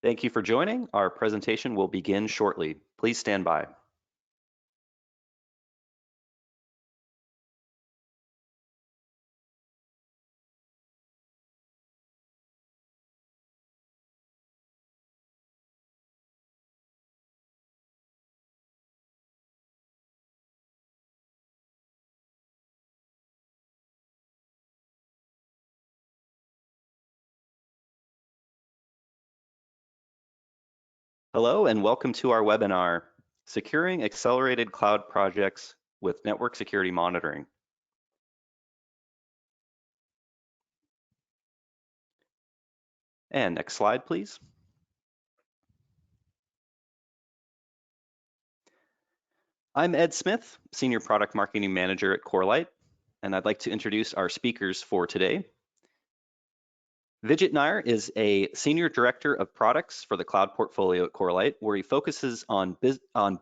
Thank you for joining. Our presentation will begin shortly. Please stand by. Hello and welcome to our webinar, Securing Accelerated Cloud Projects with Network Security Monitoring. And next slide, please. I'm Ed Smith, Senior Product Marketing Manager at Corelight, and I'd like to introduce our speakers for today. Vijit Nair is a Senior Director of Products for the Cloud Portfolio at Corelight, where he focuses on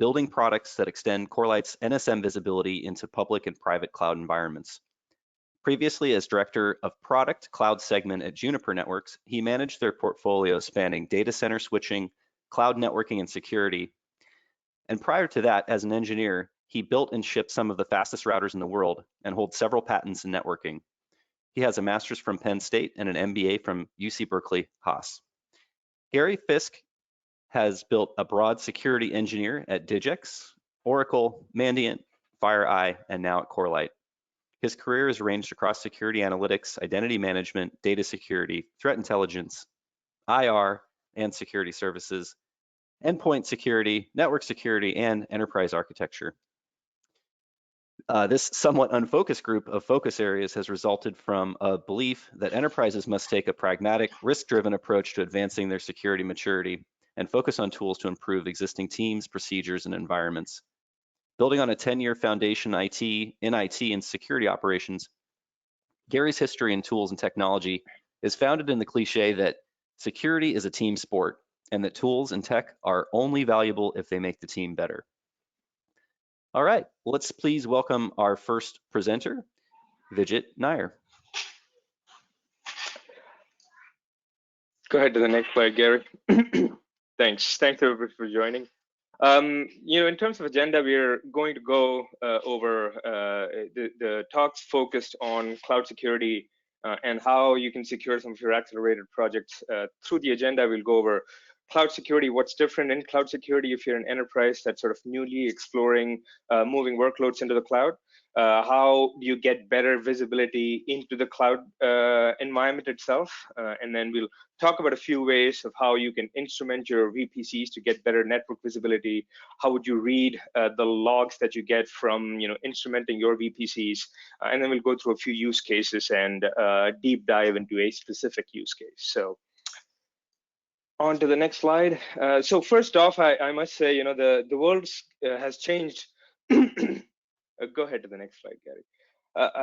building products that extend Corelight's NSM visibility into public and private cloud environments. Previously as Director of Product Cloud Segment at Juniper Networks, he managed their portfolio spanning data center switching, cloud networking, and security. And prior to that, as an engineer, he built and shipped some of the fastest routers in the world and holds several patents in networking. He has a master's from Penn State and an MBA from UC Berkeley Haas. Gary Fisk has built a broad security engineer at Digex, Oracle, Mandiant, FireEye, and now at Corelight. His career has ranged across security analytics, identity management, data security, threat intelligence, IR, and security services, endpoint security, network security, and enterprise architecture. This somewhat unfocused group of focus areas has resulted from a belief that enterprises must take a pragmatic, risk-driven approach to advancing their security maturity and focus on tools to improve existing teams, procedures, and environments. Building on a 10-year foundation in IT and security operations, Gary's history in tools and technology is founded in the cliche that security is a team sport and that tools and tech are only valuable if they make the team better. All right, let's please welcome our first presenter, Vijit Nair. Go ahead to the next slide, Gary. Thanks everybody for joining. In terms of agenda, we're going to go over the talks focused on cloud security and how you can secure some of your accelerated projects. Through the agenda, we'll go over cloud security, what's different in cloud security if you're an enterprise that's sort of newly exploring moving workloads into the cloud. How do you get better visibility into the cloud environment itself? And then we'll talk about a few ways of how you can instrument your VPCs to get better network visibility. How would you read the logs that you get from instrumenting your VPCs? And then we'll go through a few use cases and deep dive into a specific use case. So on to the next slide. So first off, I must say, the world has changed. Go ahead to the next slide, Gary.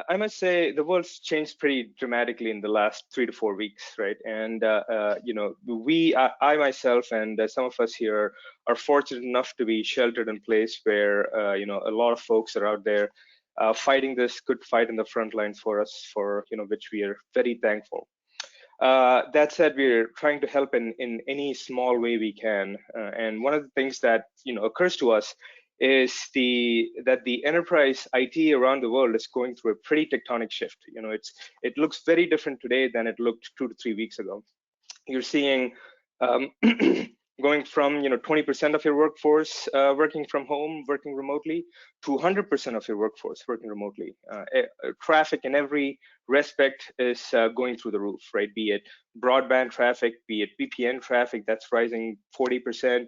I must say the world's changed pretty dramatically in the last 3 to 4 weeks, right? And I myself and some of us here are fortunate enough to be sheltered in place where a lot of folks are out there fighting this good fight in the front lines for us, for which we are very thankful. That said, we're trying to help in any small way we can. And one of the things that occurs to us is that the enterprise IT around the world is going through a pretty tectonic shift. It looks very different today than it looked 2 to 3 weeks ago. You're seeing going from 20% of your workforce working from home, working remotely, to 100% of your workforce working remotely. Traffic in every respect is going through the roof, right? Be it broadband traffic, be it VPN traffic that's rising 40%.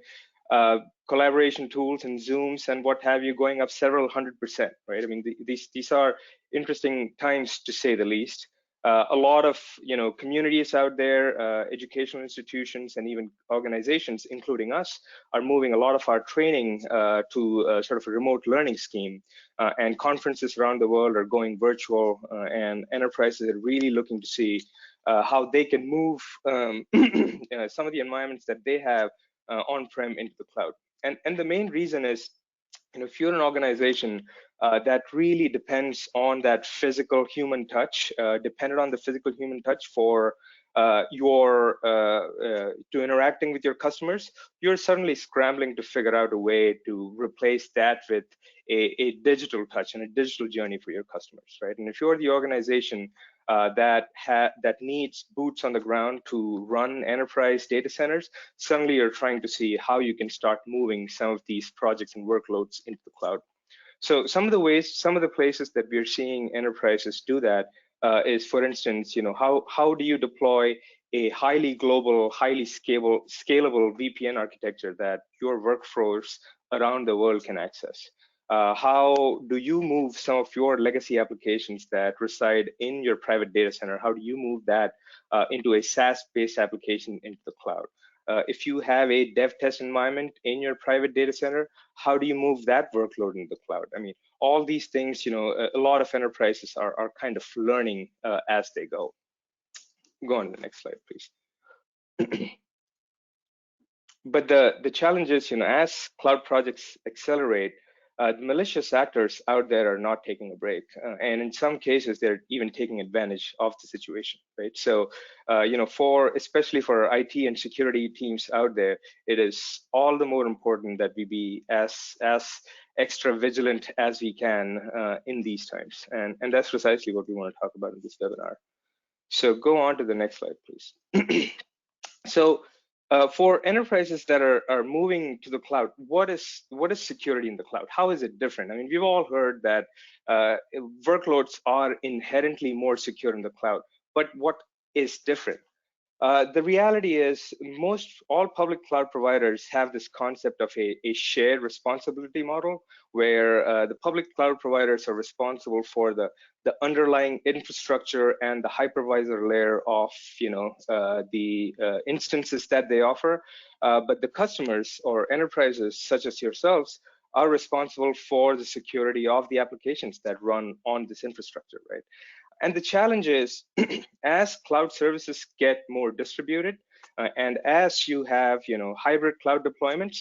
Collaboration tools and Zooms and what have you going up several 100%, right? I mean, these are interesting times to say the least. A lot of communities out there, educational institutions, and even organizations, including us, are moving a lot of our training to sort of a remote learning scheme. And conferences around the world are going virtual, and enterprises are really looking to see how they can move some of the environments that they have on-prem into the cloud. And the main reason is, if you're an organization that really depends on that physical human touch, depended on the physical human touch for to interacting with your customers, you're suddenly scrambling to figure out a way to replace that with a digital touch and a digital journey for your customers, right? And if you're the organization that needs boots on the ground to run enterprise data centers, suddenly you're trying to see how you can start moving some of these projects and workloads into the cloud. So some of the places that we're seeing enterprises do that is, for instance, how do you deploy a highly global, highly scalable VPN architecture that your workforce around the world can access? How do you move some of your legacy applications that reside in your private data center? How do you move that into a SaaS-based application into the cloud? If you have a dev test environment in your private data center, how do you move that workload into the cloud? I mean, all these things, a lot of enterprises are kind of learning as they go. Go on to the next slide, please. But the challenge is, as cloud projects accelerate, the malicious actors out there are not taking a break, and in some cases they're even taking advantage of the situation, right? So, especially for IT and security teams out there, it is all the more important that we be as extra vigilant as we can in these times, and that's precisely what we want to talk about in this webinar. So go on to the next slide, please. So. For enterprises that are moving to the cloud, what is security in the cloud? How is it different? I mean, we've all heard that workloads are inherently more secure in the cloud, but what is different? The reality is all public cloud providers have this concept of a shared responsibility model where the public cloud providers are responsible for the underlying infrastructure and the hypervisor layer of the instances that they offer, but the customers or enterprises such as yourselves are responsible for the security of the applications that run on this infrastructure, right? And the challenge is, as cloud services get more distributed, and as you have, hybrid cloud deployments,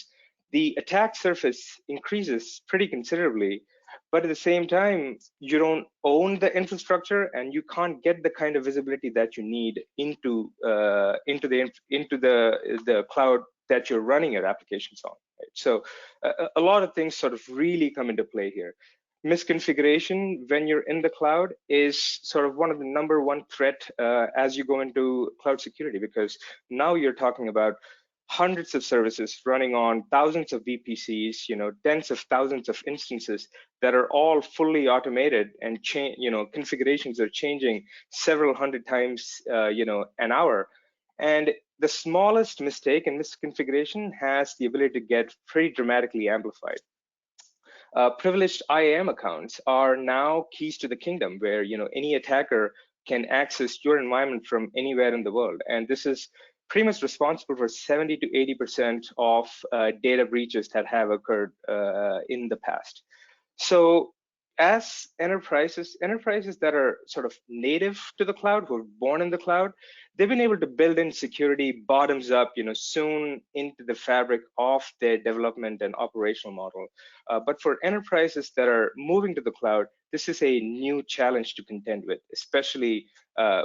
the attack surface increases pretty considerably. But at the same time, you don't own the infrastructure, and you can't get the kind of visibility that you need into the cloud that you're running your applications on. Right? So a lot of things sort of really come into play here. Misconfiguration when you're in the cloud is sort of one of the #1 threat as you go into cloud security, because now you're talking about hundreds of services running on thousands of VPCs, tens of thousands of instances that are all fully automated, and configurations are changing several hundred times, an hour. And the smallest mistake in misconfiguration has the ability to get pretty dramatically amplified. Privileged IAM accounts are now keys to the kingdom, where any attacker can access your environment from anywhere in the world, and this is pretty much responsible for 70 to 80% of data breaches that have occurred in the past. So, as enterprises that are sort of native to the cloud, who are born in the cloud, they've been able to build in security bottoms up, soon into the fabric of their development and operational model. But for enterprises that are moving to the cloud, this is a new challenge to contend with, especially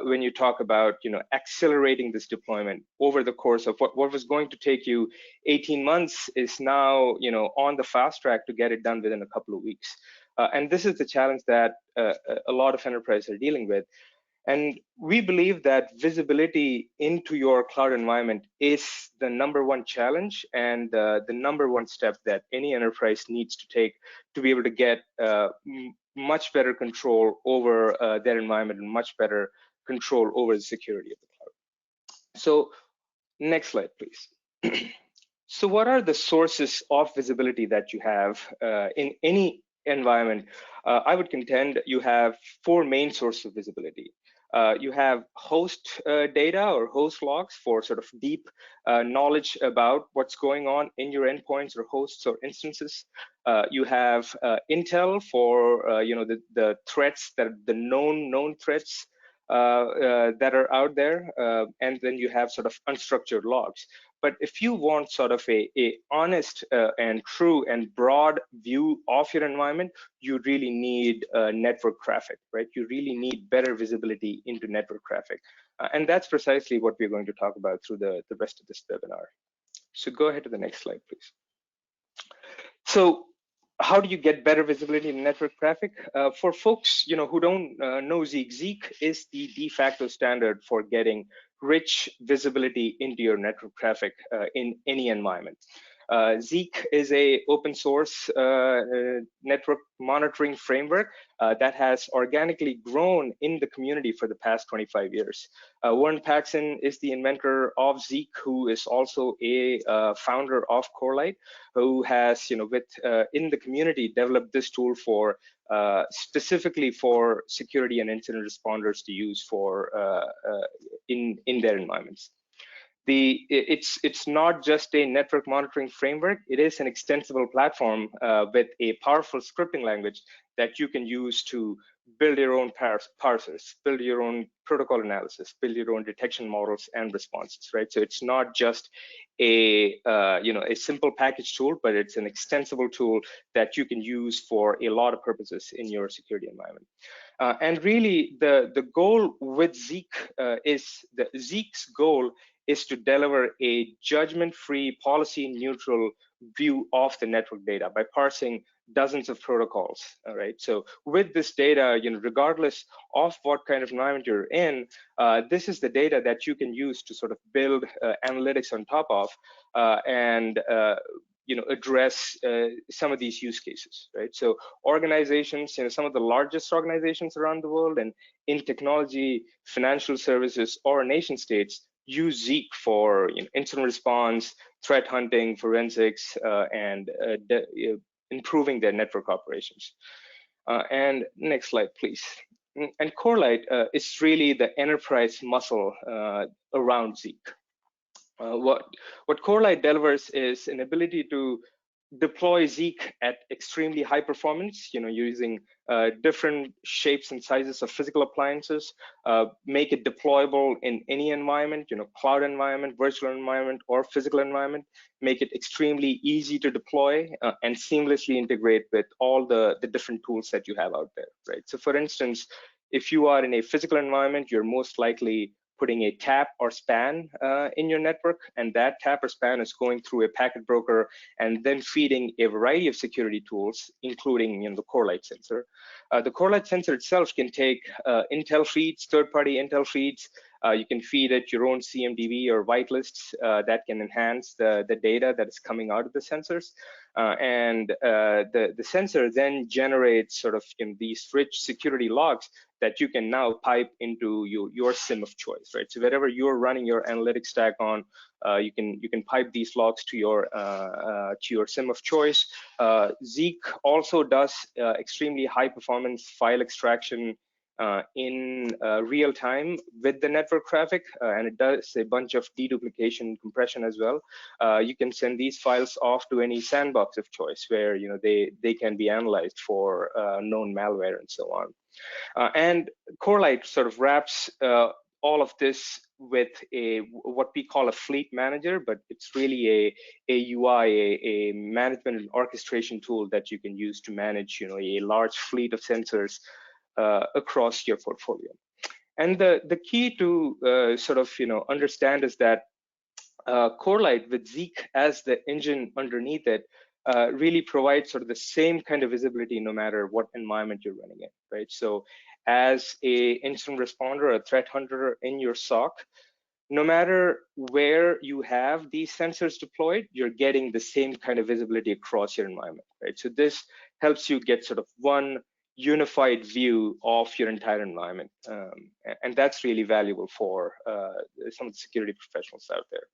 when you talk about, accelerating this deployment over the course of what was going to take you 18 months is now, on the fast track to get it done within a couple of weeks. And this is the challenge that a lot of enterprises are dealing with. And we believe that visibility into your cloud environment is the #1 challenge and the #1 step that any enterprise needs to take to be able to get much better control over their environment and much better control over the security of the cloud. So next slide, please. So what are the sources of visibility that you have in any environment? I would contend you have 4 main sources of visibility. You have host data or host logs for sort of deep knowledge about what's going on in your endpoints or hosts or instances. You have intel for the threats, the known threats that are out there, and then you have sort of unstructured logs. But if you want sort of a honest and true and broad view of your environment, you really need network traffic, right? You really need better visibility into network traffic. And that's precisely what we're going to talk about through the rest of this webinar. So go ahead to the next slide, please. So how do you get better visibility in network traffic? For folks who don't know Zeek, Zeek is the de facto standard for getting rich visibility into your network traffic in any environment. Zeke is a open source network monitoring framework that has organically grown in the community for the past 25 years. Warren Paxson is the inventor of Zeke, who is also a founder of Corelight, who has, in the community, developed this tool for specifically for security and incident responders to use for in their environments. It's not just a network monitoring framework. It is an extensible platform with a powerful scripting language that you can use to build your own parsers, build your own protocol analysis, build your own detection models and responses, right? So it's not just a simple package tool, but it's an extensible tool that you can use for a lot of purposes in your security environment. And really, the goal with Zeek Zeek's goal is to deliver a judgment-free, policy-neutral view of the network data by parsing dozens of protocols. All right. So with this data, regardless of what kind of environment you're in, this is the data that you can use to sort of build analytics on top of and address some of these use cases, right? So organizations, some of the largest organizations around the world, and in technology, financial services, or nation states, use Zeek for incident response, threat hunting, forensics, and improving their network operations. And next slide, please. And Corelight is really the enterprise muscle around Zeek. What Corelight delivers is an ability to deploy Zeek at extremely high performance, using different shapes and sizes of physical appliances, make it deployable in any environment, cloud environment, virtual environment, or physical environment, make it extremely easy to deploy and seamlessly integrate with all the different tools that you have out there, right? So for instance, if you are in a physical environment, you're most likely putting a tap or span in your network, and that tap or span is going through a packet broker and then feeding a variety of security tools, including the Corelight sensor. The Corelight sensor itself can take Intel feeds, third-party Intel feeds. You can feed it your own CMDB or whitelists that can enhance the data that is coming out of the sensors. And the sensor then generates sort of these rich security logs that you can now pipe into your SIM of choice, right? So wherever you're running your analytics stack on, you can pipe these logs to your SIM of choice. Zeek also does extremely high performance file extraction in real time with the network traffic, and it does a bunch of deduplication compression as well. You can send these files off to any sandbox of choice where they can be analyzed for known malware and so on. And Corelight sort of wraps all of this with what we call a fleet manager, but it's really a UI, a management and orchestration tool that you can use to manage a large fleet of sensors across your portfolio. And the key to sort of understand is that Corelight with Zeek as the engine underneath it really provides sort of the same kind of visibility no matter what environment you're running in, right? So as a incident responder, a threat hunter in your SOC, no matter where you have these sensors deployed, you're getting the same kind of visibility across your environment, right? So this helps you get sort of one unified view of your entire environment. And that's really valuable for some of the security professionals out there.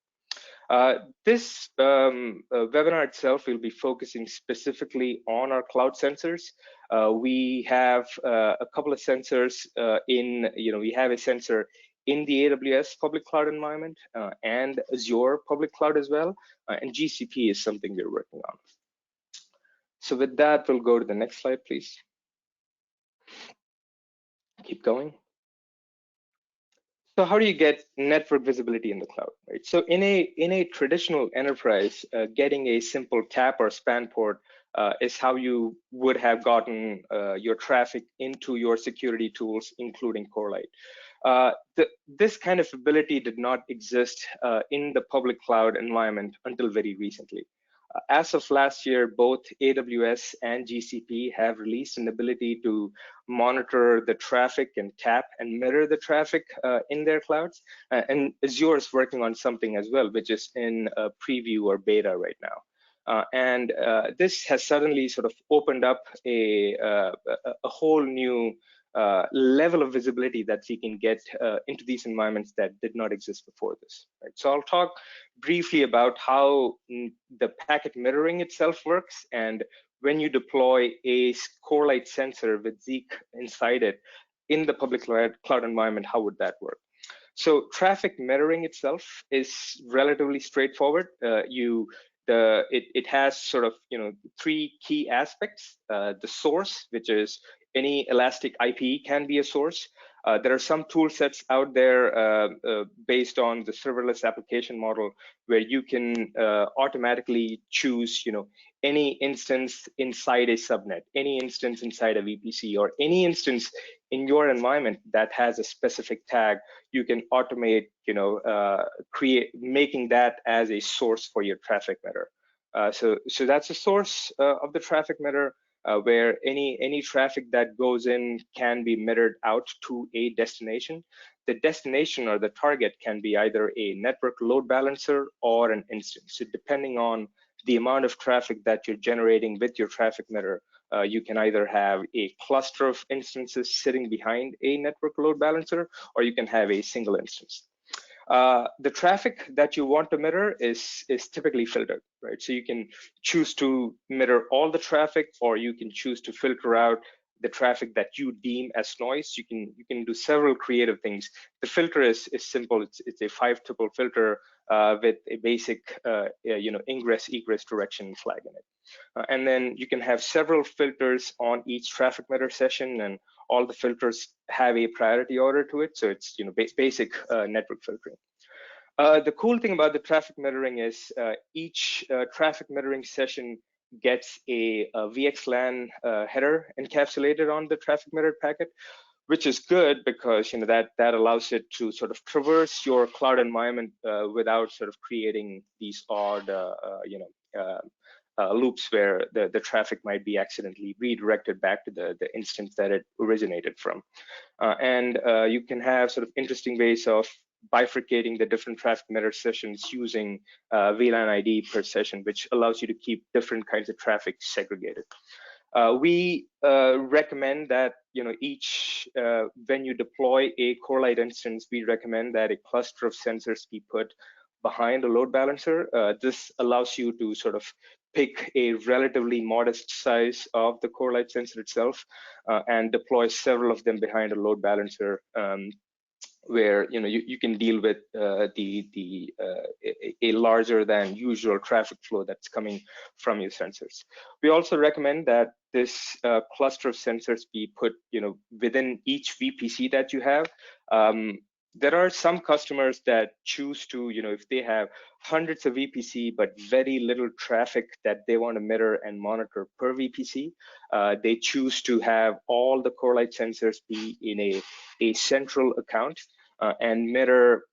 This webinar itself will be focusing specifically on our cloud sensors. We have a couple of sensors we have a sensor in the AWS public cloud environment and Azure public cloud as well. And GCP is something we're working on. So with that, we'll go to the next slide, please. Keep going. So how do you get network visibility in the cloud, right? So in a traditional enterprise, getting a simple tap or span port is how you would have gotten your traffic into your security tools, including Corelight. This kind of ability did not exist in the public cloud environment until very recently. As of last year, both AWS and GCP have released an ability to monitor the traffic and tap and mirror the traffic in their clouds. And Azure is working on something as well, which is in preview or beta right now. This has suddenly sort of opened up a whole new level of visibility that we can get into these environments that did not exist before this. Right? So I'll talk briefly about how the packet mirroring itself works, and when you deploy a Corelight sensor with Zeke inside it in the public cloud environment, how would that work? So traffic mirroring itself is relatively straightforward. It has sort of three key aspects. The source, which is any elastic IP can be a source. There are some tool sets out there based on the serverless application model where you can automatically choose any instance inside a subnet, any instance inside a VPC, or any instance in your environment that has a specific tag. You can automate making that as a source for your traffic mirror. So that's a source of the traffic mirror. Where any traffic that goes in can be mirrored out to a destination. The destination or the target can be either a network load balancer or an instance. So depending on the amount of traffic that you're generating with your traffic mirror, you can either have a cluster of instances sitting behind a network load balancer, or you can have a single instance. The traffic that you want to mirror is typically filtered, right? So you can choose to mirror all the traffic, or you can choose to filter out the traffic that you deem as noise. You can do several creative things. The filter is simple. It's a 5-tuple filter with a basic ingress egress direction flag in it. And then you can have several filters on each traffic mirror session, and all the filters have a priority order to it. So it's basic network filtering. The cool thing about the traffic mirroring is each traffic mirroring session gets a VXLAN header encapsulated on the traffic mirrored packet, which is good because that allows it to sort of traverse your cloud environment without sort of creating these odd loops where the traffic might be accidentally redirected back to the instance that it originated from. You can have sort of interesting ways of bifurcating the different traffic mirror sessions using VLAN ID per session, which allows you to keep different kinds of traffic segregated. We recommend that when you deploy a Corelight instance, we recommend that a cluster of sensors be put behind a load balancer. This allows you to sort of pick a relatively modest size of the Corelight sensor itself and deploy several of them behind a load balancer, where you can deal with a larger than usual traffic flow that's coming from your sensors. We also recommend that this cluster of sensors be put within each VPC that you have. There are some customers that choose to, if they have hundreds of VPC but very little traffic that they want to mirror and monitor per VPC, they choose to have all the Corelight sensors be in a central account and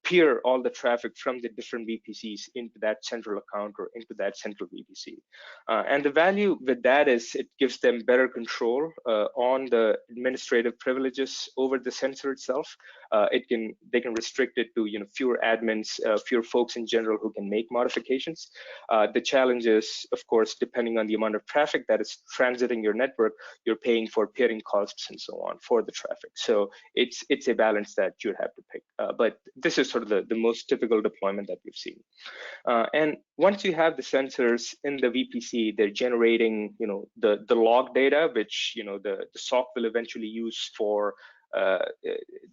peer all the traffic from the different VPCs into that central account or into that central VPC. And the value with that is it gives them better control on the administrative privileges over the sensor itself. They can restrict it to fewer admins, fewer folks in general who can make modifications. The challenge is, of course, depending on the amount of traffic that is transiting your network, you're paying for peering costs and so on for the traffic. So it's a balance that you'd have to pick. But this is sort of the most typical deployment that we've seen. And once you have the sensors in the VPC, they're generating the log data, which the SOC will eventually use for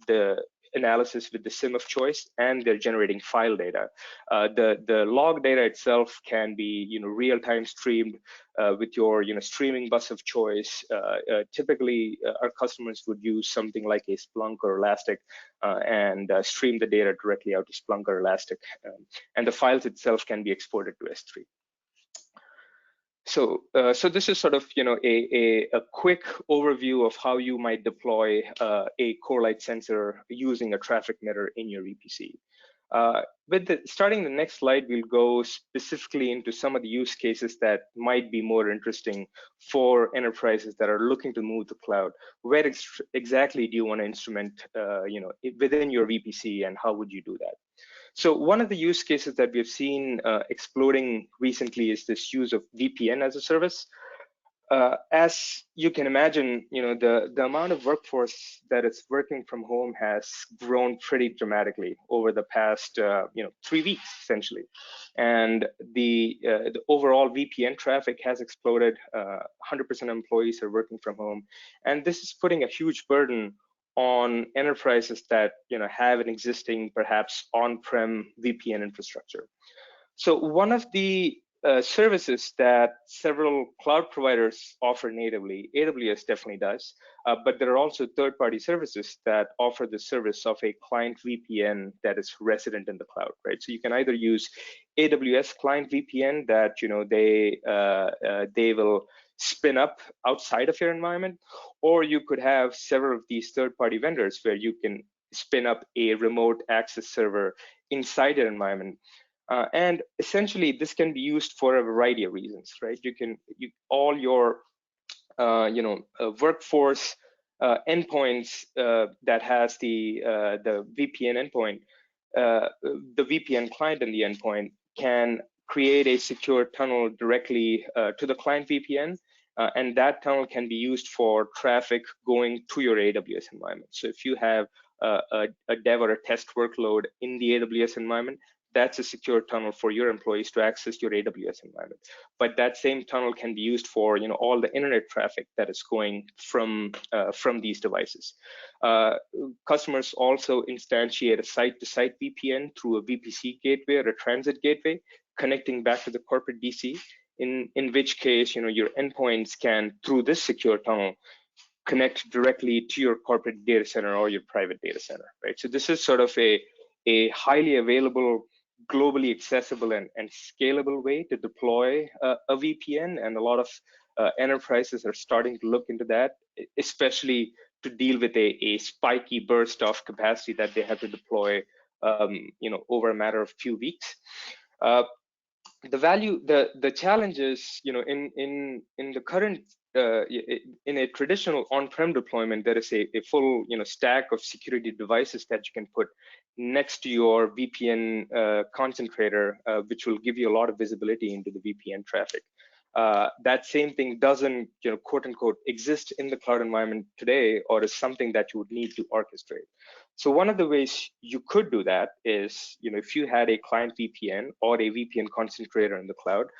the analysis with the SIM of choice, and they're generating file data. The log data itself can be real-time streamed with your streaming bus of choice. Typically, our customers would use something like a Splunk or Elastic and stream the data directly out to Splunk or Elastic, and the files itself can be exported to S3. So this is sort of a quick overview of how you might deploy a Corelight sensor using a traffic mirror in your VPC. Starting the next slide, we'll go specifically into some of the use cases that might be more interesting for enterprises that are looking to move to cloud. Where exactly do you want to instrument within your VPC, and how would you do that? So one of the use cases that we've seen exploding recently is this use of VPN as a service. As you can imagine, the amount of workforce that is working from home has grown pretty dramatically over the past 3 weeks, essentially, and the overall VPN traffic has exploded. 100% employees are working from home, and this is putting a huge burden on enterprises that have an existing, perhaps on-prem VPN infrastructure. So one of the services that several cloud providers offer natively, AWS definitely does, but there are also third-party services that offer the service of a client VPN that is resident in the cloud, right? So you can either use AWS client VPN that they will spin up outside of your environment, or you could have several of these third-party vendors where you can spin up a remote access server inside your environment. And essentially, this can be used for a variety of reasons, right? All your workforce endpoints that has the VPN endpoint, the VPN client in the endpoint can create a secure tunnel directly to the client VPN, and that tunnel can be used for traffic going to your AWS environment. So if you have a dev or a test workload in the AWS environment, that's a secure tunnel for your employees to access your AWS environment. But that same tunnel can be used for all the internet traffic that is going from these devices. Customers also instantiate a site-to-site VPN through a VPC gateway or a transit gateway, connecting back to the corporate DC. In which case, your endpoints can, through this secure tunnel, connect directly to your corporate data center or your private data center, right? So this is sort of a highly available, globally accessible and scalable way to deploy a VPN, and a lot of enterprises are starting to look into that, especially to deal with a spiky burst of capacity that they have to deploy over a matter of few weeks. The challenge is, in the current in a traditional on-prem deployment, there is a full stack of security devices that you can put next to your VPN concentrator, which will give you a lot of visibility into the VPN traffic. That same thing doesn't, quote unquote, exist in the cloud environment today, or is something that you would need to orchestrate. So one of the ways you could do that is, if you had a client VPN or a VPN concentrator in the cloud,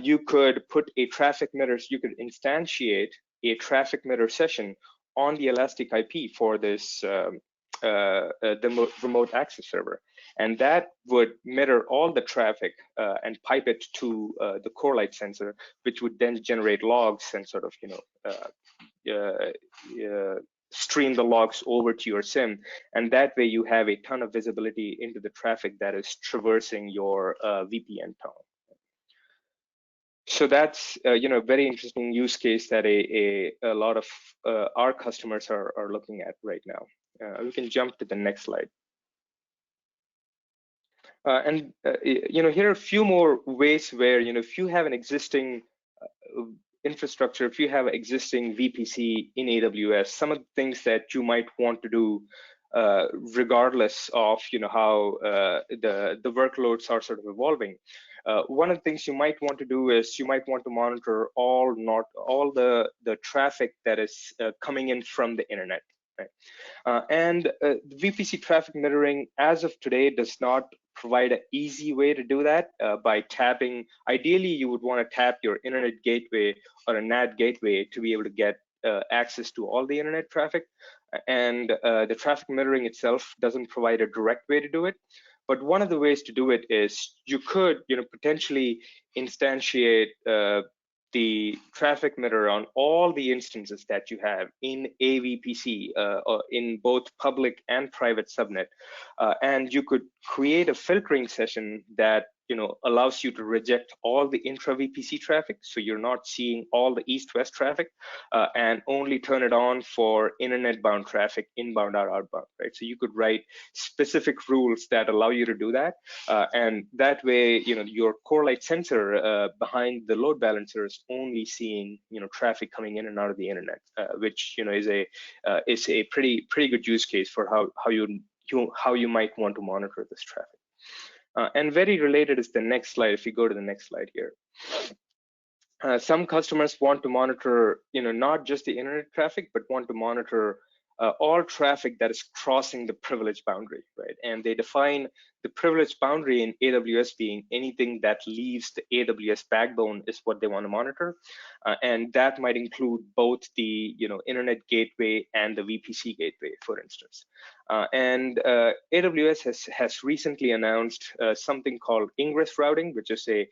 you could put a traffic mirror, you could instantiate a traffic mirror session on the Elastic IP for this the remote access server, and that would mirror all the traffic and pipe it to the Corelight sensor, which would then generate logs and sort of stream the logs over to your SIM, and that way you have a ton of visibility into the traffic that is traversing your VPN tunnel. So that's a very interesting use case that a lot of our customers are looking at right now. We can jump to the next slide. Here are a few more ways where if you have an existing infrastructure, if you have existing VPC in AWS, some of the things that you might want to do, regardless of how the workloads are sort of evolving. One of the things you might want to do is you might want to monitor all the traffic that is coming in from the internet. Right? And VPC traffic mirroring, as of today, does not provide an easy way to do that by tapping. Ideally, you would want to tap your internet gateway or a NAT gateway to be able to get access to all the internet traffic, and the traffic mirroring itself doesn't provide a direct way to do it. But one of the ways to do it is you could, potentially instantiate the traffic mirror on all the instances that you have in a VPC, or in both public and private subnet, and you could create a filtering session that allows you to reject all the intra VPC traffic, so you're not seeing all the east-west traffic, and only turn it on for internet-bound traffic, inbound or outbound, right? So you could write specific rules that allow you to do that, and that way, your Corelight sensor behind the load balancer is only seeing traffic coming in and out of the internet, which is a pretty good use case for how you might want to monitor this traffic. And very related is the next slide. If you go to the next slide here. Some customers want to monitor, not just the internet traffic, but want to monitor all traffic that is crossing the privilege boundary, right? And they define the privilege boundary in AWS being anything that leaves the AWS backbone is what they want to monitor, and that might include both the internet gateway and the VPC gateway, for instance. And AWS has recently announced something called Ingress routing, which is a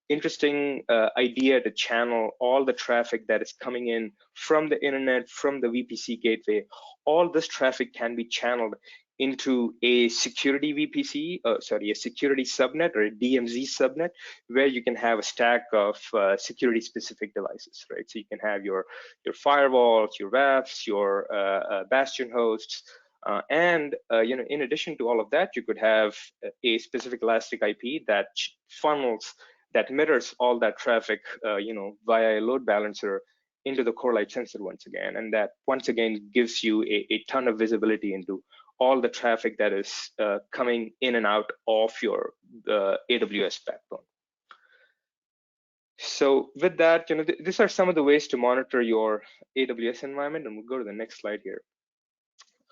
interesting idea to channel all the traffic that is coming in from the internet, from the VPC gateway. All this traffic can be channeled into a security VPC, a security subnet or a DMZ subnet, where you can have a stack of security specific devices, right? So you can have your firewalls, your WAFs, your bastion hosts, and in addition to all of that, you could have a specific elastic IP that mirrors all that traffic, via a load balancer into the Corelight sensor once again, and that once again gives you a ton of visibility into all the traffic that is coming in and out of your AWS backbone. So with that, these are some of the ways to monitor your AWS environment, and we'll go to the next slide here.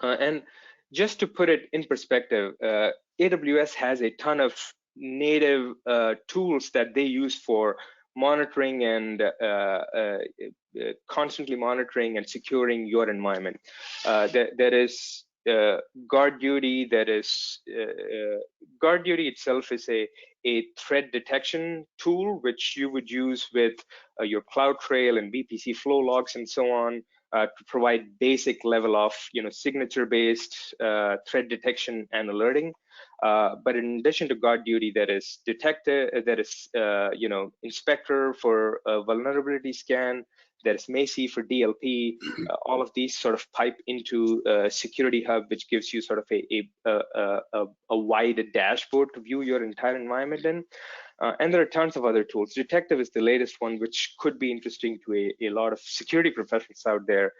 And just to put it in perspective, AWS has a ton of native tools that they use for monitoring and constantly monitoring and securing your environment. There is GuardDuty. GuardDuty itself is a threat detection tool which you would use with your CloudTrail and VPC Flow Logs and so on, to provide basic level of signature-based threat detection and alerting. But in addition to GuardDuty, there is Inspector for vulnerability scan. There's Macy for DLP. All of these sort of pipe into Security Hub, which gives you sort of a wide dashboard to view your entire environment in. And there are tons of other tools. Detective is the latest one, which could be interesting to a lot of security professionals out there.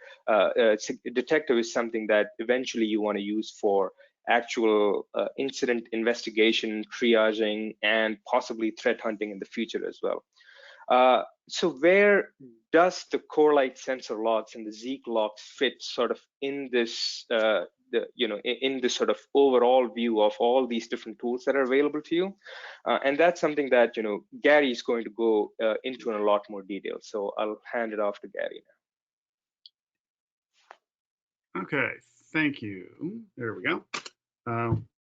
Detective is something that eventually you want to use for actual incident investigation, triaging, and possibly threat hunting in the future as well. So where does the Corelight sensor logs and the Zeek logs fit sort of in this, in this sort of overall view of all these different tools that are available to you? And that's something that, Gary is going to go into in a lot more detail. So I'll hand it off to Gary now. Okay, thank you. There we go.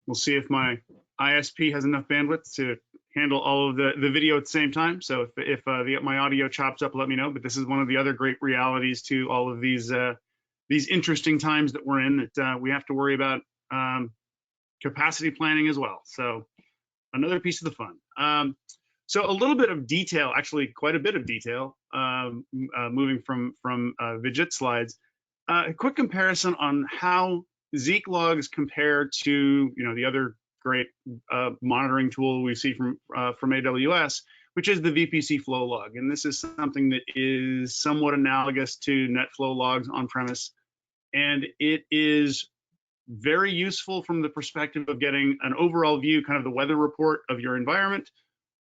We'll see if my ISP has enough bandwidth to handle all of the video at the same time. So if my audio chops up, let me know. But this is one of the other great realities to all of these interesting times that we're in, that we have to worry about capacity planning as well. So another piece of the fun. So a little bit of detail, actually quite a bit of detail, moving from Vijit slides. A quick comparison on how Zeek logs compare to the other great monitoring tool we see from AWS, which is the VPC Flow Log. And this is something that is somewhat analogous to NetFlow logs on premise. And it is very useful from the perspective of getting an overall view, kind of the weather report of your environment.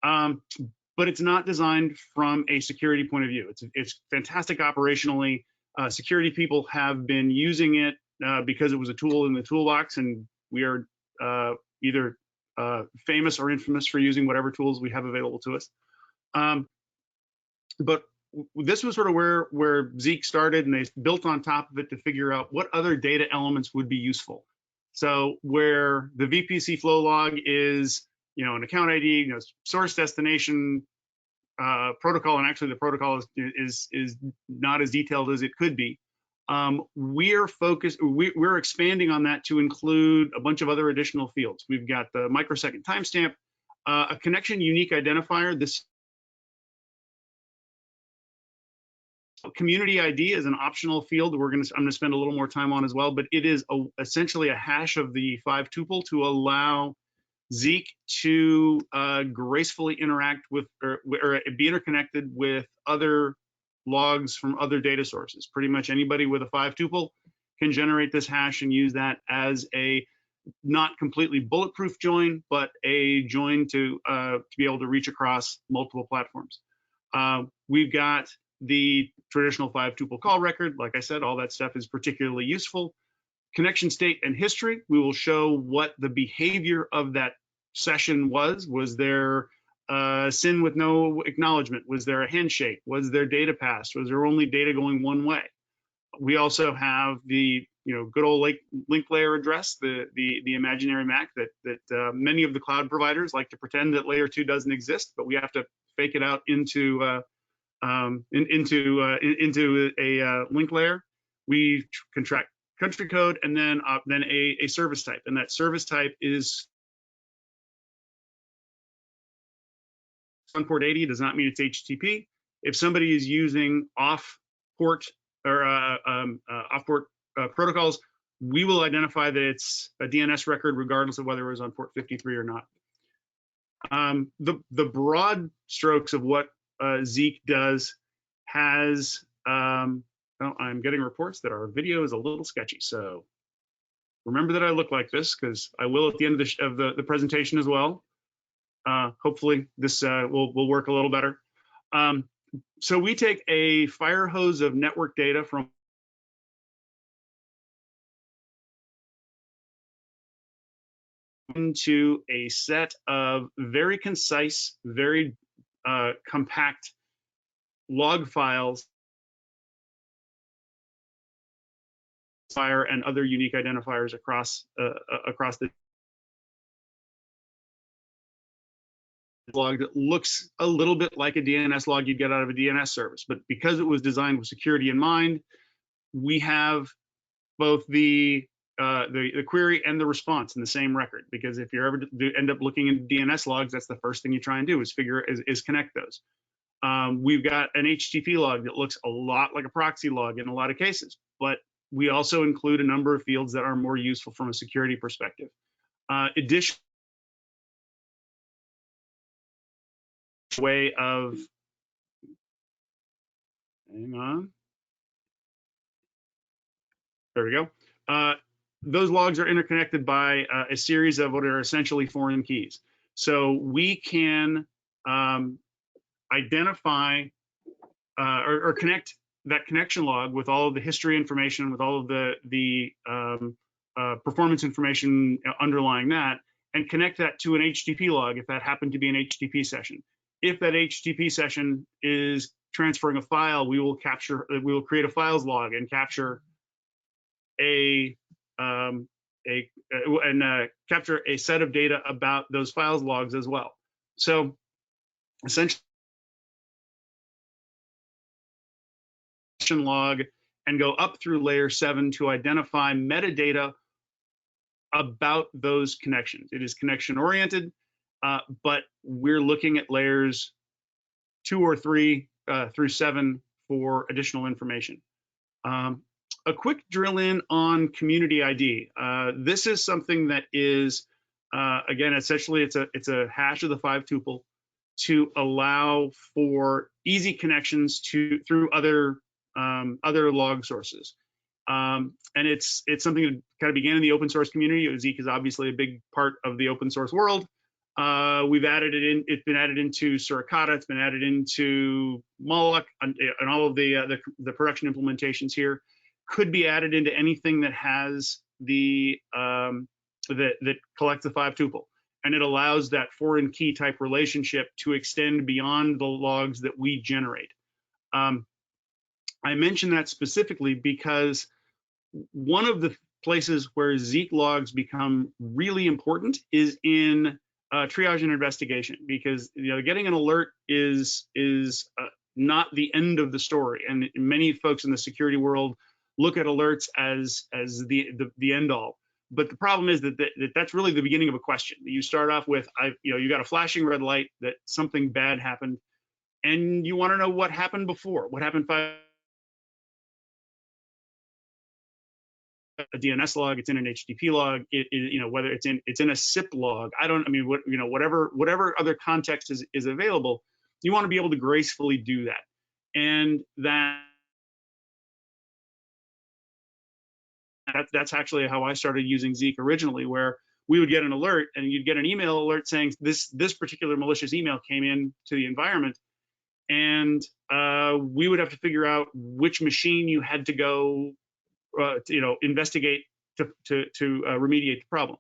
But it's not designed from a security point of view. It's fantastic operationally. Security people have been using it because it was a tool in the toolbox, and we are either famous or infamous for using whatever tools we have available to us. But this was sort of where Zeke started, and they built on top of it to figure out what other data elements would be useful. So where the VPC Flow Log is, an account ID, source destination, protocol, and actually the protocol is not as detailed as it could be. We're expanding on that to include a bunch of other additional fields. We've got the microsecond timestamp, a connection unique identifier. This community ID is an optional field I'm going to spend a little more time on as well, but it is essentially a hash of the 5-tuple to allow Zeke to gracefully interact with or be interconnected with other logs from other data sources. Pretty much anybody with a 5-tuple can generate this hash and use that as a not completely bulletproof join, but a join to be able to reach across multiple platforms. We've got the traditional 5-tuple call record. Like I said, all that stuff is particularly useful. Connection state and history, we will show what the behavior of that session was. Was there a SYN with no acknowledgement? Was there a handshake? Was there data passed? Was there only data going one way? We also have the good old link layer address, the imaginary MAC that many of the cloud providers like to pretend that layer 2 doesn't exist, but we have to fake it out into a link layer. We contract country code and then a service type, and that service type is on port 80. Does not mean it's HTTP. If somebody is using off-port or off-port protocols, we will identify that it's a DNS record regardless of whether it was on port 53 or not. The broad strokes of what Zeke does has, I'm getting reports that our video is a little sketchy, so remember that I look like this, because I will at the end of the presentation as well. Hopefully this will work a little better. So we take a fire hose of network data from into a set of very concise, very compact log files, fire and other unique identifiers across the log that looks a little bit like a DNS log you'd get out of a DNS service. But because it was designed with security in mind, we have both the query and the response in the same record. Because if you ever end up looking into DNS logs, that's the first thing you try and do is connect those. We've got an HTTP log that looks a lot like a proxy log in a lot of cases, but we also include a number of fields that are more useful from a security perspective. Additionally, way of, hang on, there we go. Those logs are interconnected by a series of what are essentially foreign keys. So we can identify or connect that connection log with all of the history information, with all of the performance information underlying that, and connect that to an HTTP log if that happened to be an HTTP session. If that HTTP session is transferring a file, we will create a files log and capture capture a set of data about those files logs as well. So essentially, log and go up through layer 7 to identify metadata about those connections. It is connection oriented, but we're looking at layers 2 or 3 through 7 for additional information. A quick drill in on community ID. This is something that is, again, essentially it's a hash of the 5-tuple to allow for easy connections through other log sources. And it's something that kind of began in the open source community. Zeke is obviously a big part of the open source world. We've added it in. It's been added into Suricata. It's been added into Moloch, and all of the production implementations here. Could be added into anything that has that collects the 5-tuple, and it allows that foreign key type relationship to extend beyond the logs that we generate. I mention that specifically because one of the places where Zeek logs become really important is in triage and investigation, because getting an alert is not the end of the story, and many folks in the security world look at alerts as the end all. But the problem is that's really the beginning of a question. You start off with you got a flashing red light that something bad happened, and you want to know what happened before, what happened a DNS log, it's in an HTTP log, whether it's in a SIP log. Whatever other context is available, you want to be able to gracefully do that. And that's actually how I started using Zeek originally, where we would get an alert and you'd get an email alert saying this particular malicious email came in to the environment, and we would have to figure out which machine you had to go investigate to remediate the problem.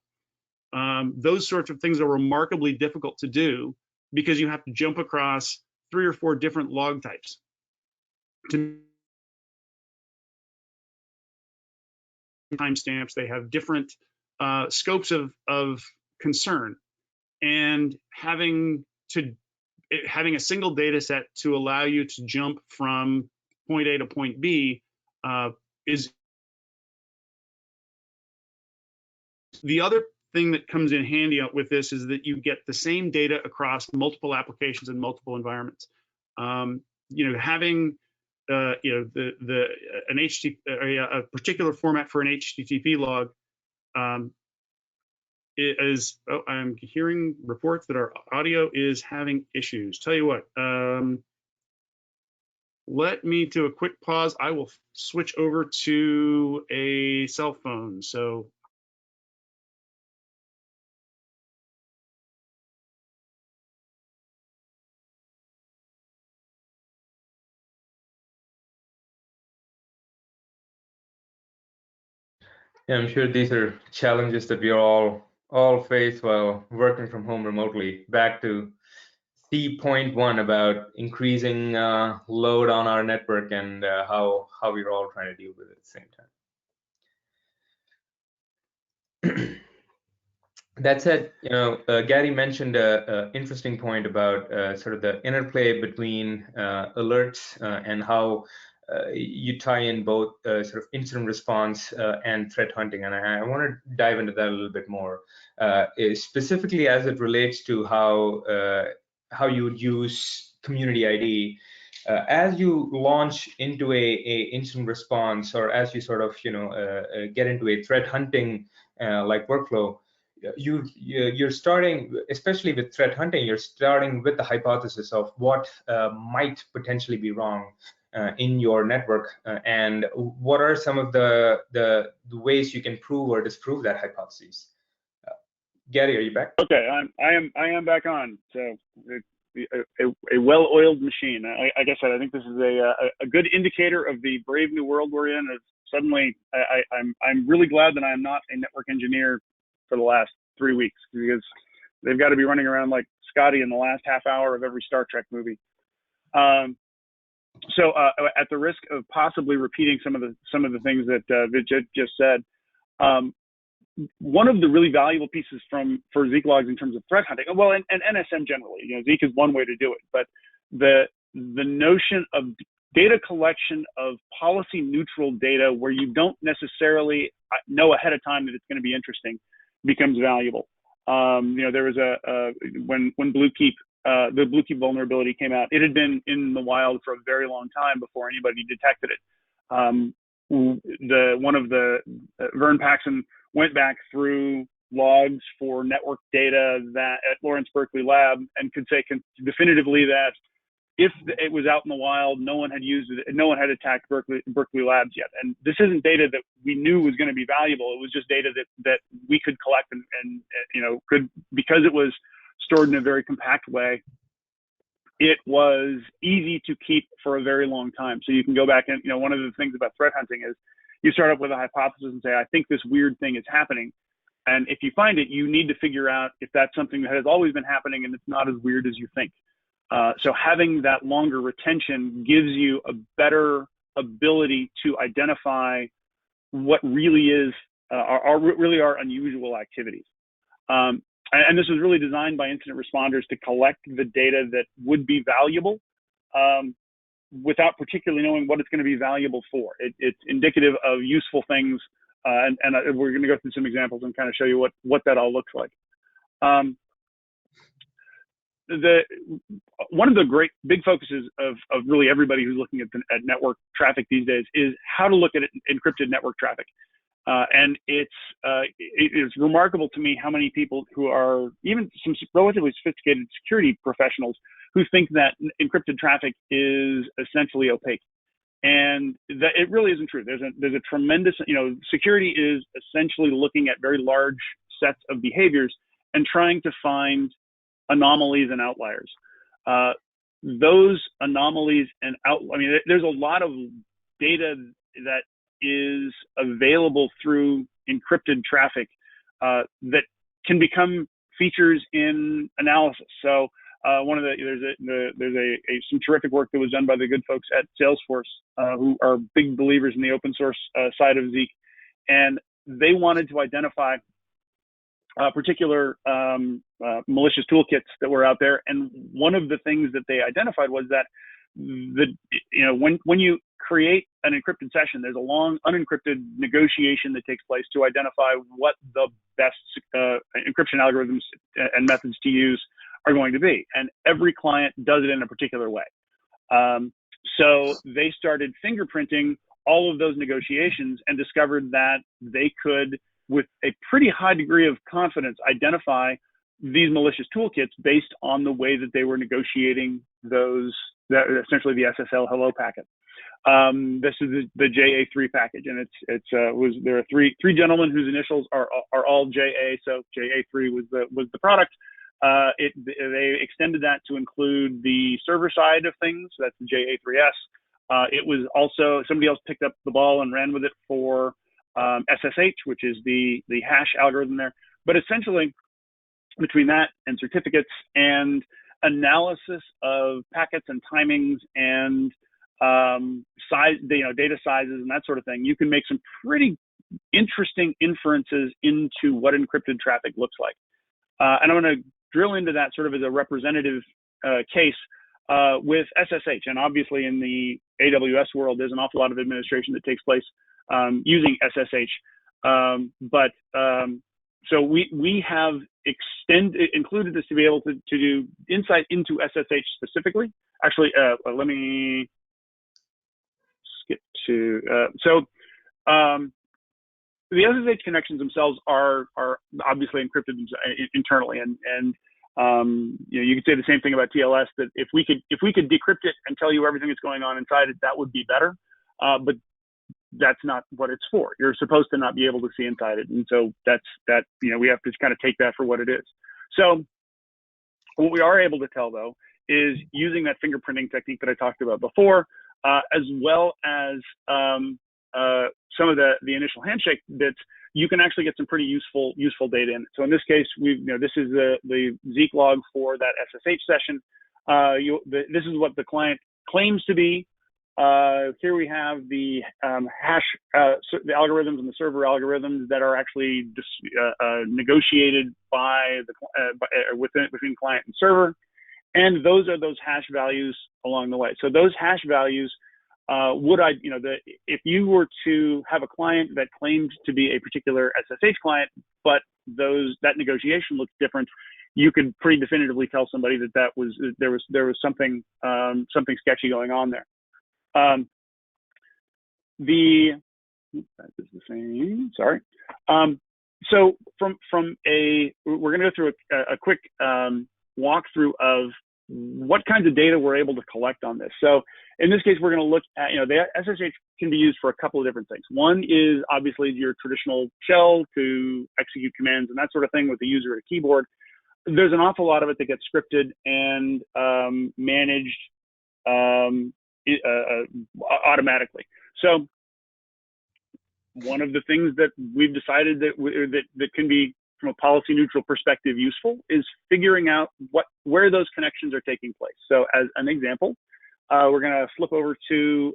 Those sorts of things are remarkably difficult to do because you have to jump across 3 or 4 different log types. Timestamps, they have different scopes of concern, and having a single data set to allow you to jump from point A to point B is the other thing that comes in handy with this, is that you get the same data across multiple applications and multiple environments. Having a particular format for an HTTP log is. Oh, I'm hearing reports that our audio is having issues. Tell you what. Let me do a quick pause. I will switch over to a cell phone. So. Yeah, I'm sure these are challenges that we all face while working from home remotely. Back to C.1 about increasing load on our network and how we're all trying to deal with it at the same time. That said, Gary mentioned an interesting point about sort of the interplay between alerts and how you tie in both sort of incident response and threat hunting, and I want to dive into that a little bit more, specifically as it relates to how you would use community ID as you launch into a incident response, or as you sort of get into a threat hunting like workflow. You're starting, especially with threat hunting, you're starting with the hypothesis of what might potentially be wrong in your network, and what are some of the ways you can prove or disprove that hypothesis. Gary, are you back? Okay, I am back on. So a well-oiled machine. Like I said, I think this is a good indicator of the brave new world we're in. Suddenly, I'm really glad that I am not a network engineer for the last 3 weeks, because they've got to be running around like Scotty in the last half hour of every Star Trek movie. So at the risk of possibly repeating some of the things that Vijay just said, one of the really valuable pieces for Zeek logs in terms of threat hunting, well, and NSM generally, Zeek is one way to do it, but the notion of data collection of policy neutral data where you don't necessarily know ahead of time that it's going to be interesting becomes valuable. There was when Bluekeep, the Bluekeep vulnerability came out, it had been in the wild for a very long time before anybody detected it. One of the Vern Paxson went back through logs for network data that at Lawrence Berkeley Lab and could say definitively that if it was out in the wild, no one had used it, no one had attacked Berkeley Labs yet. And this isn't data that we knew was going to be valuable. It was just data that we could collect and could, because it was stored in a very compact way, it was easy to keep for a very long time. So you can go back and, one of the things about threat hunting is you start up with a hypothesis and say, I think this weird thing is happening. And if you find it, you need to figure out if that's something that has always been happening and it's not as weird as you think. So having that longer retention gives you a better ability to identify what really is really are unusual activities. And this was really designed by incident responders to collect the data that would be valuable without particularly knowing what it's going to be valuable for. It's indicative of useful things, and we're going to go through some examples and kind of show you what that all looks like. One of the great big focuses of really everybody who's looking at network traffic these days is how to look at encrypted network traffic. And it is remarkable to me how many people who are even some relatively sophisticated security professionals who think that encrypted traffic is essentially opaque. And that it really isn't true. There's a tremendous, security is essentially looking at very large sets of behaviors and trying to find anomalies and outliers. Those anomalies and there's a lot of data that is available through encrypted traffic that can become features in analysis. So there's some terrific work that was done by the good folks at Salesforce who are big believers in the open source side of Zeke, and they wanted to identify particular malicious toolkits that were out there. And one of the things that they identified was that when you create an encrypted session, there's a long unencrypted negotiation that takes place to identify what the best encryption algorithms and methods to use are going to be. And every client does it in a particular way. So they started fingerprinting all of those negotiations and discovered that they could, with a pretty high degree of confidence, identify these malicious toolkits based on the way that they were negotiating essentially the SSL hello packet. This is the JA3 package, and there are three gentlemen whose initials are all JA, so JA3 was the product. They extended that to include the server side of things. That's the JA3S. It was also, somebody else picked up the ball and ran with it for SSH, which is the hash algorithm there. But essentially, between that and certificates and analysis of packets and timings and size, data sizes and that sort of thing, you can make some pretty interesting inferences into what encrypted traffic looks like. And I'm going to drill into that sort of as a representative case with SSH. And obviously in the AWS world, there's an awful lot of administration that takes place using SSH. So we have included this to be able to do insight into SSH specifically. Actually, let me skip to, the SSH connections themselves are obviously encrypted internally, and you could say the same thing about TLS, that if we could decrypt it and tell you everything that's going on inside it, that would be better. But that's not what it's for. You're supposed to not be able to see inside it, and so we have to kind of take that for what it is. So what we are able to tell, though, is using that fingerprinting technique that I talked about before, as well as some of the initial handshake bits, you can actually get some pretty useful data in. So in this case, this is the Zeek log for that SSH session. This is what the client claims to be. Here we have the hash, the algorithms and the server algorithms that are actually negotiated between client and server, and those are those hash values along the way. So those hash values if you were to have a client that claimed to be a particular SSH client, but that negotiation looks different, you could pretty definitively tell somebody that there was something sketchy going on there. That is the same. Sorry. So we're going to go through a quick walkthrough of what kinds of data we're able to collect on this. So in this case, we're going to look at, the SSH can be used for a couple of different things. One is obviously your traditional shell to execute commands and that sort of thing with the user at a keyboard. There's an awful lot of it that gets scripted and managed automatically. So one of the things that we've decided that can be from a policy neutral perspective useful is figuring out where those connections are taking place. So as an example, we're going to flip over to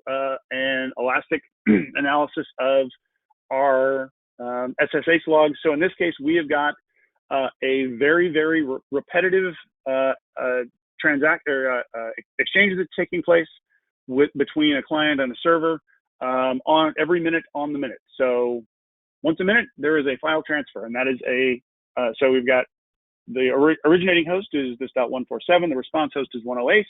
an Elastic analysis of our SSH logs. So in this case, we have got a very, very repetitive exchange that's taking place between a client and a server on every minute on the minute. So once a minute, there is a file transfer, and that is so we've got the originating host is this .147, the response host is 108.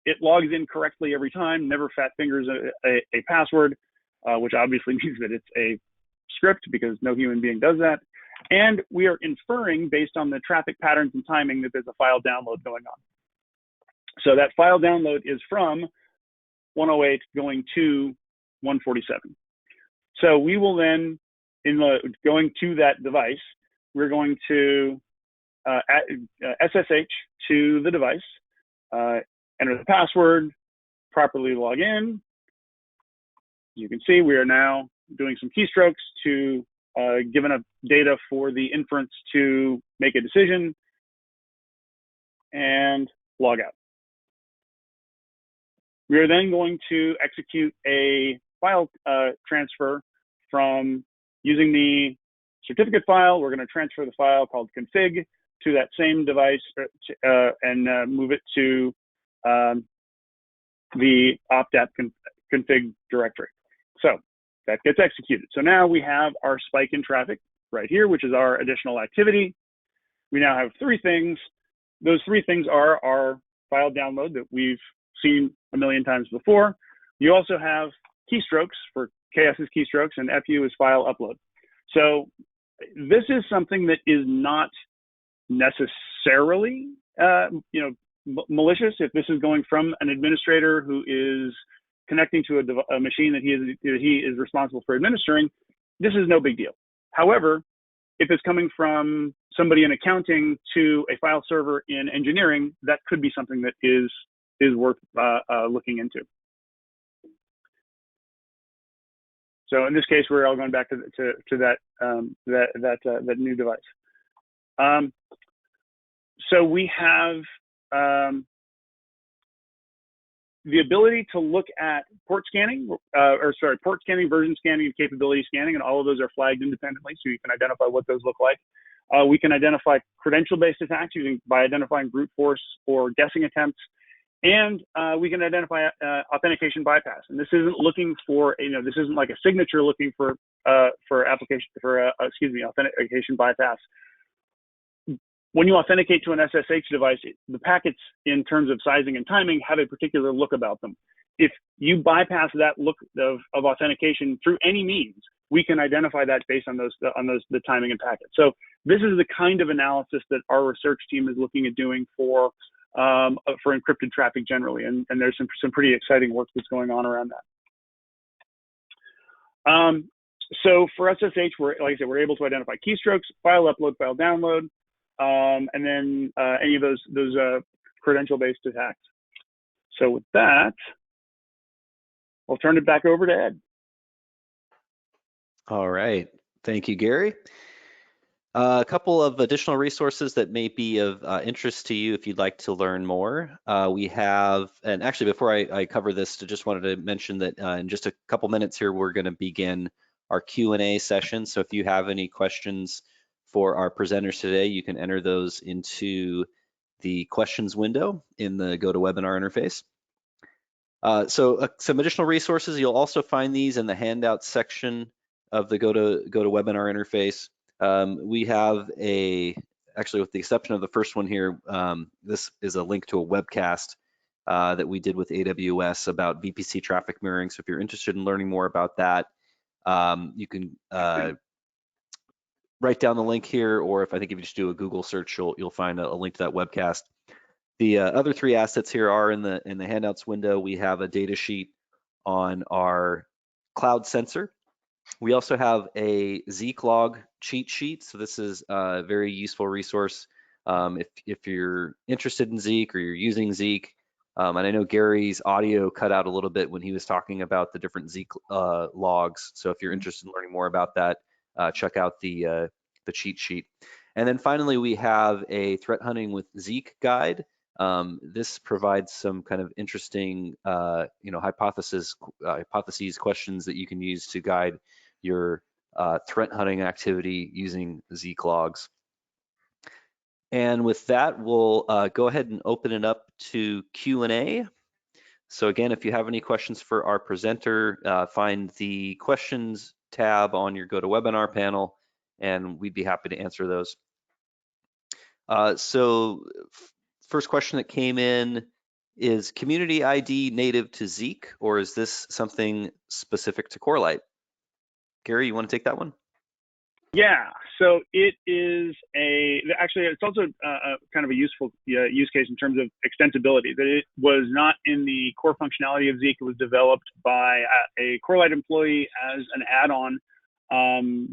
It logs in correctly every time, never fat fingers a password, which obviously means that it's a script because no human being does that. And we are inferring based on the traffic patterns and timing that there's a file download going on. So that file download is from 108 going to 147. So we will then, going to that device, we're going to SSH to the device, enter the password, properly log in. As you can see, we are now doing some keystrokes to give enough data for the inference to make a decision, and log out. We are then going to execute a file transfer from using the certificate file. We're going to transfer the file called config to that same device and move it to the opt-app config directory. So that gets executed. So now we have our spike in traffic right here, which is our additional activity. We now have three things. Those three things are our file download that we've seen a million times before. You also have keystrokes for KS is keystrokes and FU is file upload. So this is something that is not necessarily malicious. If this is going from an administrator who is connecting to a machine that he is responsible for administering, this is no big deal. However, if it's coming from somebody in accounting to a file server in engineering, that could be something that is worth looking into. So in this case, we're all going back to that new device. So we have the ability to look at port scanning, port scanning, version scanning, and capability scanning, and all of those are flagged independently, so you can identify what those look like. We can identify credential-based attacks by identifying brute force or guessing attempts, and we can identify authentication bypass. And this isn't looking for, this isn't like a signature looking for authentication bypass. When you authenticate to an SSH device, the packets in terms of sizing and timing have a particular look about them. If you bypass that look of authentication through any means, we can identify that based on the timing and packet. So this is the kind of analysis that our research team is looking at doing for encrypted traffic generally, and there's some pretty exciting work that's going on around that. So for SSH, like I said, we're able to identify keystrokes, file upload, file download, and then any of those credential-based attacks. So with that, I'll turn it back over to Ed. All right, thank you, Gary. A couple of additional resources that may be of interest to you if you'd like to learn more. We have, and actually before I cover this, I just wanted to mention that in just a couple minutes here, we're going to begin our Q&A session. So if you have any questions for our presenters today, you can enter those into the questions window in the GoToWebinar interface. Some additional resources, you'll also find these in the handout section of the GoToWebinar interface. We have actually with the exception of the first one here, this is a link to a webcast that we did with AWS about VPC traffic mirroring. So if you're interested in learning more about that, you can write down the link here, or if you just do a Google search, you'll find a link to that webcast. The other three assets here are in the handouts window. We have a data sheet on our cloud sensor. We also have a Zeek log cheat sheet. So this is a very useful resource if you're interested in Zeek or you're using Zeek. And I know Gary's audio cut out a little bit when he was talking about the different Zeek logs. So if you're interested in learning more about that, check out the the cheat sheet. And then finally, we have a threat hunting with Zeke guide. This provides some kind of interesting, hypotheses questions that you can use to guide your threat hunting activity using Zeke logs. And with that, we'll go ahead and open it up to Q&A. So again, if you have any questions for our presenter, find the questions tab on your GoToWebinar panel, and we'd be happy to answer those. First question that came in is Community ID native to Zeek, or is this something specific to Corelight? Gary, you want to take that one? Yeah, so it is actually it's also kind of a useful use case in terms of extensibility. That it was not in the core functionality of Zeek. It was developed by a Corelight employee as an add-on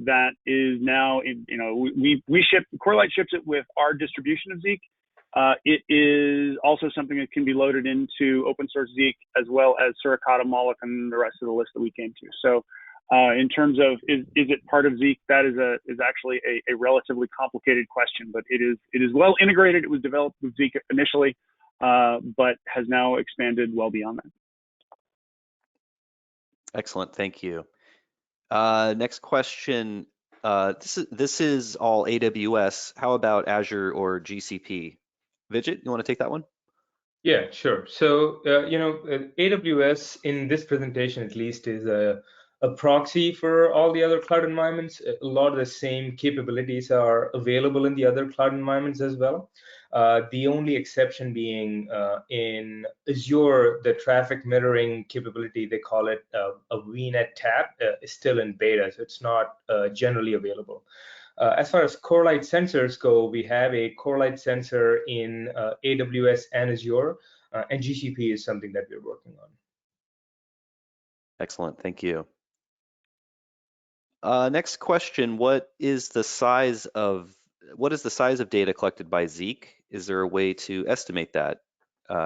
that is now, Corelight ships it with our distribution of Zeek. It is also something that can be loaded into open source Zeek, as well as Suricata, Moloch, and the rest of the list that we came to. So in terms of is it part of Zeek, that is actually a relatively complicated question, but it is well integrated. It was developed with Zeek initially, but has now expanded well beyond that. Excellent, thank you. Next question. This is all AWS. How about Azure or GCP? Vijit, you want to take that one? Yeah, sure. So, AWS in this presentation, at least, is a proxy for all the other cloud environments. A lot of the same capabilities are available in the other cloud environments as well. The only exception being in Azure, the traffic mirroring capability, they call it a VNet tab, is still in beta, so it's not generally available. As far as Corelight sensors go, we have a Corelight sensor in AWS and Azure, and GCP is something that we're working on. Excellent, thank you. Next question, what is the size of data collected by Zeek? Is there a way to estimate that?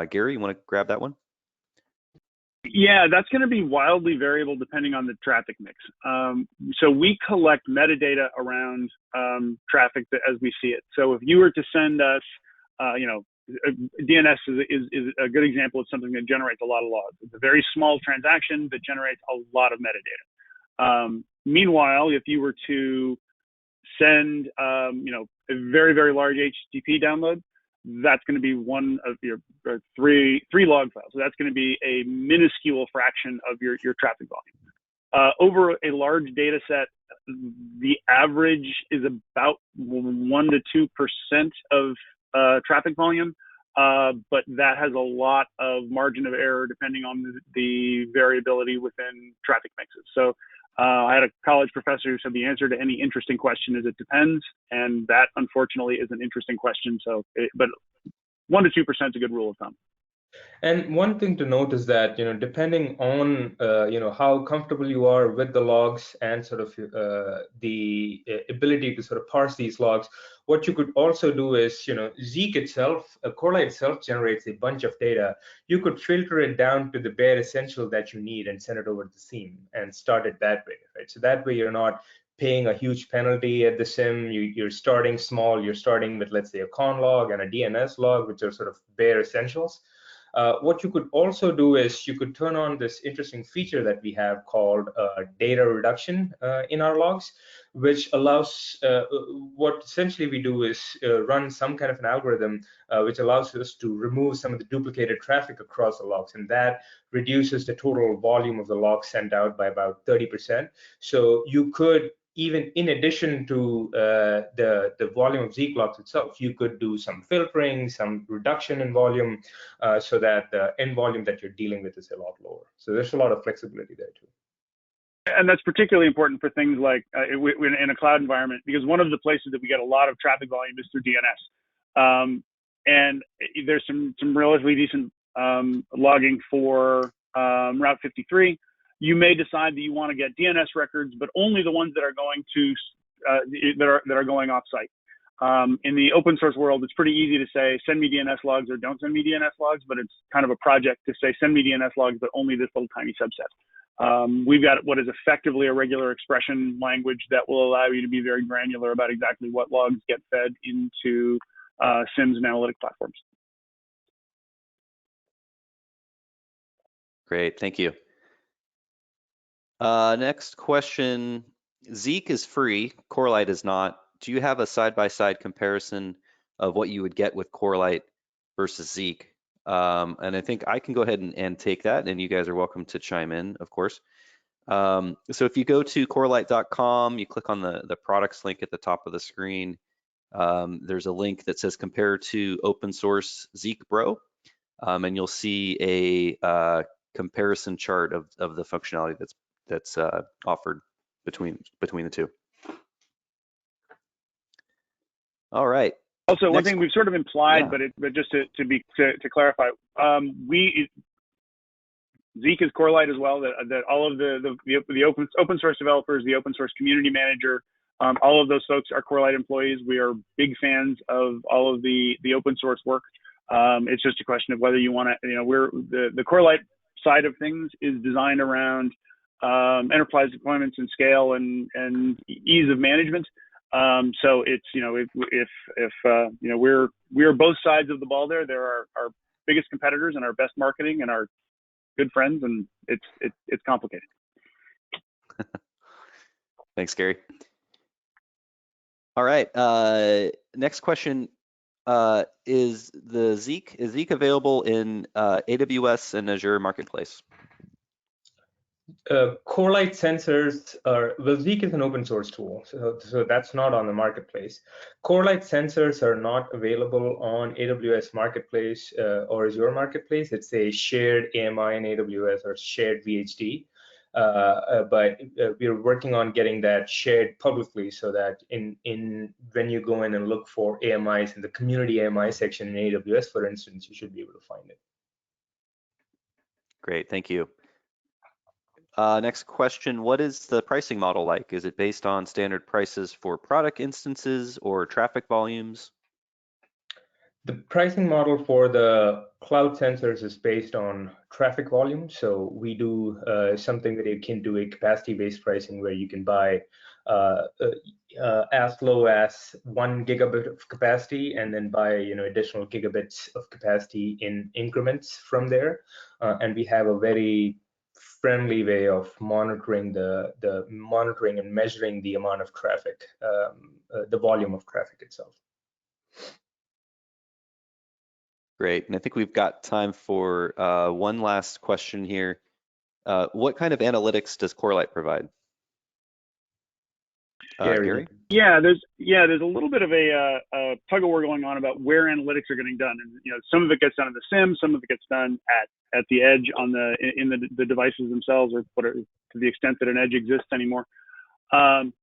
Gary, you want to grab that one? Yeah, that's going to be wildly variable depending on the traffic mix. So we collect metadata around traffic as we see it. So if you were to send us, DNS is a good example of something that generates a lot of logs. It's a very small transaction that generates a lot of metadata. Meanwhile, if you were to send, a very, very large HTTP download, that's going to be one of your three log files. So that's going to be a minuscule fraction of your traffic volume. Over a large data set, the average is about 1 to 2% of traffic volume, but that has a lot of margin of error depending on the variability within traffic mixes. So I had a college professor who said the answer to any interesting question is it depends, and that unfortunately is an interesting question. So, but 1 to 2% is a good rule of thumb. And one thing to note is that, depending on, how comfortable you are with the logs and sort of the ability to sort of parse these logs, what you could also do is, Zeek itself, Corelight itself generates a bunch of data. You could filter it down to the bare essential that you need and send it over to the SIEM and start it that way, right? So that way you're not paying a huge penalty at the SIM. You're starting small. You're starting with, let's say, a con log and a DNS log, which are sort of bare essentials. What you could also do is you could turn on this interesting feature that we have called data reduction in our logs, which allows, what essentially we do is run some kind of an algorithm which allows us to remove some of the duplicated traffic across the logs, and that reduces the total volume of the logs sent out by about 30%. So you could, even in addition to the volume of Zeek logs itself, you could do some filtering, some reduction in volume, so that the end volume that you're dealing with is a lot lower. So there's a lot of flexibility there too. And that's particularly important for things like in a cloud environment, because one of the places that we get a lot of traffic volume is through DNS. And there's some relatively decent logging for Route 53. You may decide that you want to get DNS records, but only the ones that are going to that are going offsite. In the open source world, it's pretty easy to say send me DNS logs or don't send me DNS logs, but it's kind of a project to say send me DNS logs, but only this little tiny subset. We've got what is effectively a regular expression language that will allow you to be very granular about exactly what logs get fed into SIMs and analytic platforms. Great, thank you. Next question, Zeke is free, Corelight is not. Do you have a side-by-side comparison of what you would get with Corelight versus Zeke? And I think I can go ahead and take that, and you guys are welcome to chime in, of course. So if you go to corelight.com, you click on the products link at the top of the screen. There's a link that says compare to open source Zeek Bro, and you'll see a comparison chart of the functionality that's offered between the two. All right. Also, one thing we've sort of implied, yeah. but just to clarify, Zeke is Corelight as well. That all of the open source developers, the open source community manager, all of those folks are Corelight employees. We are big fans of all of the open source work. It's just a question of whether you want to, the Corelight side of things is designed around enterprise deployments and scale and ease of management. So it's, we're both sides of the ball there. There are our biggest competitors and our best marketing and our good friends, and it's complicated. Thanks, Gary. All right, next question. Is Zeke available in AWS and Azure Marketplace? Corelight Sensors Zeke is an open source tool, so that's not on the marketplace. Corelight Sensors are not available on AWS Marketplace or Azure Marketplace. It's a shared AMI in AWS or shared VHD, but we're working on getting that shared publicly so that when you go in and look for AMIs in the community AMI section in AWS, for instance, you should be able to find it. Great, thank you. Next question, what is the pricing model like? Is it based on standard prices for product instances or traffic volumes? The pricing model for the cloud sensors is based on traffic volume. So we do something that you can do a capacity-based pricing where you can buy as low as 1 gigabit of capacity and then buy additional gigabits of capacity in increments from there. And we have a very friendly way of monitoring the monitoring and measuring the amount of traffic, the volume of traffic itself. Great, and I think we've got time for one last question here. What kind of analytics does Corelight provide? Gary? Yeah, there's a little bit of a tug of war going on about where analytics are getting done, and some of it gets done in the SIM, some of it gets done at the edge in the devices themselves, or to the extent that an edge exists anymore. And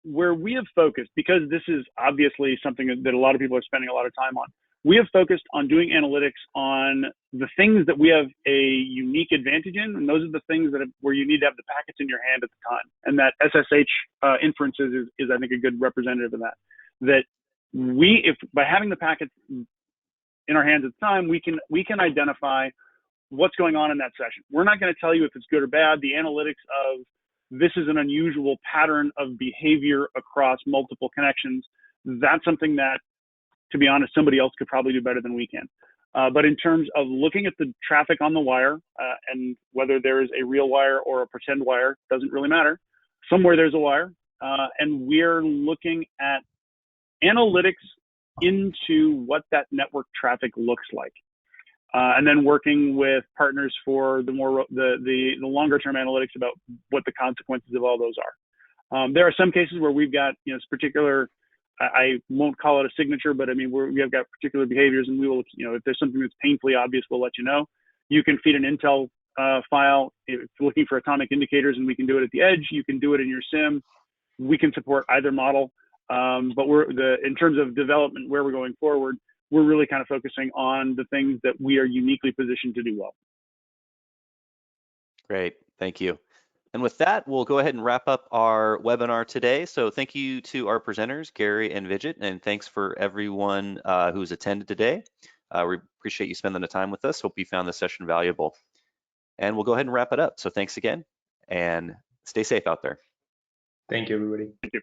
where we have focused, because this is obviously something that a lot of people are spending a lot of time on, we have focused on doing analytics on the things that we have a unique advantage in, and those are the things where you need to have the packets in your hand at the time. And that SSH inferences is I think, a good representative of that. That by having the packets in our hands at the time, we can identify what's going on in that session. We're not going to tell you if it's good or bad. The analytics of this is an unusual pattern of behavior across multiple connections, that's something that, to be honest, somebody else could probably do better than we can. But in terms of looking at the traffic on the wire, and whether there is a real wire or a pretend wire, doesn't really matter. Somewhere there's a wire, and we're looking at analytics into what that network traffic looks like. And then working with partners for the longer term analytics about what the consequences of all those are. There are some cases where we've got particular, I won't call it a signature, but I mean we have got particular behaviors, and we will, if there's something that's painfully obvious, we'll let you know. You can feed an Intel file if looking for atomic indicators, and we can do it at the edge. You can do it in your SIM. We can support either model, but in terms of development, where we're going forward, we're really kind of focusing on the things that we are uniquely positioned to do well. Great, thank you. And with that, we'll go ahead and wrap up our webinar today. So thank you to our presenters, Gary and Vijit, and thanks for everyone who's attended today. We appreciate you spending the time with us. Hope you found this session valuable. and we'll go ahead and wrap it up. So thanks again, and stay safe out there. Thank you, everybody. Thank you.